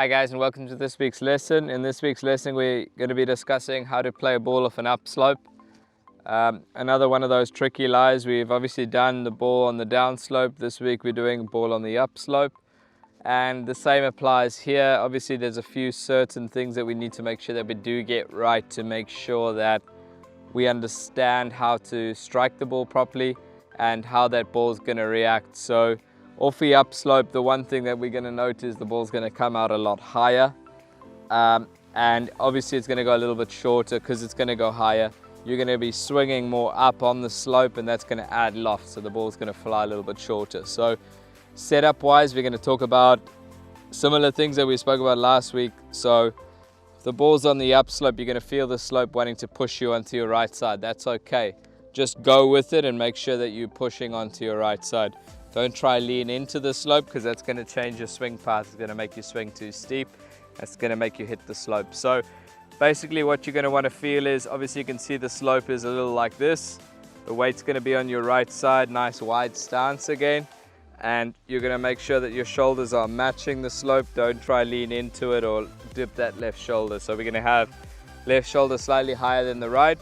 Hi guys, and welcome to this week's lesson. In this week's lesson we're going to be discussing how to play a ball off an upslope. Another one of those tricky lies. We've obviously done the ball on the downslope. This week we're doing ball on the upslope, and the same applies here. Obviously there's a few certain things that we need to make sure that we do get right to make sure that we understand how to strike the ball properly and how that ball is going to react. So off the upslope, the one thing that we're going to notice is the ball's going to come out a lot higher, and obviously it's going to go a little bit shorter because it's going to go higher. You're going to be swinging more up on the slope, and that's going to add loft, so the ball's going to fly a little bit shorter. So setup wise, we're going to talk about similar things that we spoke about last week. So if the ball's on the upslope, you're going to feel the slope wanting to push you onto your right side. That's okay. Just go with it and make sure that you're pushing onto your right side. Don't try lean into the slope, because that's going to change your swing path. It's going to make you swing too steep. That's going to make you hit the slope. So basically what you're going to want to feel is, obviously you can see the slope is a little like this. The weight's going to be on your right side, nice wide stance again. And you're going to make sure that your shoulders are matching the slope. Don't try lean into it or dip that left shoulder. So we're going to have left shoulder slightly higher than the right,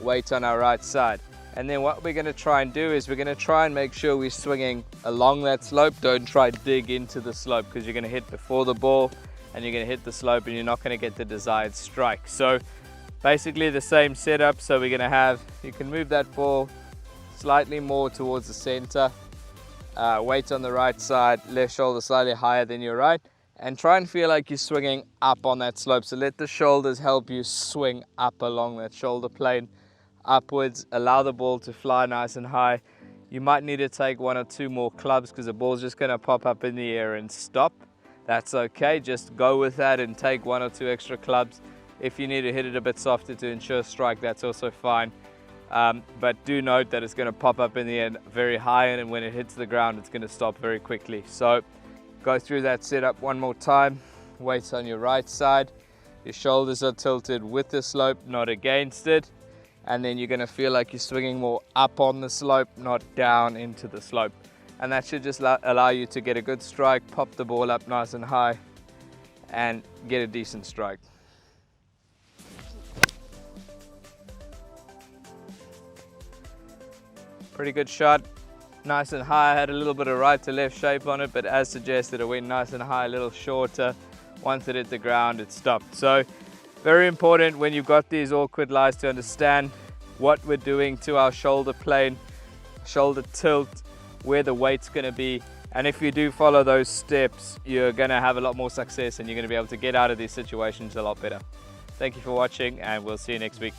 weight on our right side. And then what we're going to try and do is we're going to try and make sure we're swinging along that slope. Don't try dig into the slope, because you're going to hit before the ball and you're going to hit the slope and you're not going to get the desired strike. So basically the same setup. So we're going to have, you can move that ball slightly more towards the center, weight on the right side, left shoulder slightly higher than your right, and try and feel like you're swinging up on that slope. So let the shoulders help you swing up along that shoulder plane, upwards. Allow the ball to fly nice and high. You might need to take one or two more clubs, because the ball's just going to pop up in the air and stop. That's okay. Just go with that and take one or two extra clubs. If you need to hit it a bit softer to ensure strike, that's also fine. But do note that it's going to pop up in the air very high, and when it hits the ground it's going to stop very quickly. So go through that setup one more time. Weight on your right side. Your shoulders are tilted with the slope, not against it. And then you're going to feel like you're swinging more up on the slope, not down into the slope. And that should just allow you to get a good strike, pop the ball up nice and high, and get a decent strike. Pretty good shot, nice and high. Had a little bit of right to left shape on it, but as suggested, it went nice and high, a little shorter. Once it hit the ground, it stopped. So very important when you've got these awkward lies to understand what we're doing to our shoulder plane, shoulder tilt, where the weight's going to be. And if you do follow those steps, you're going to have a lot more success, and you're going to be able to get out of these situations a lot better. Thank you for watching, and we'll see you next week.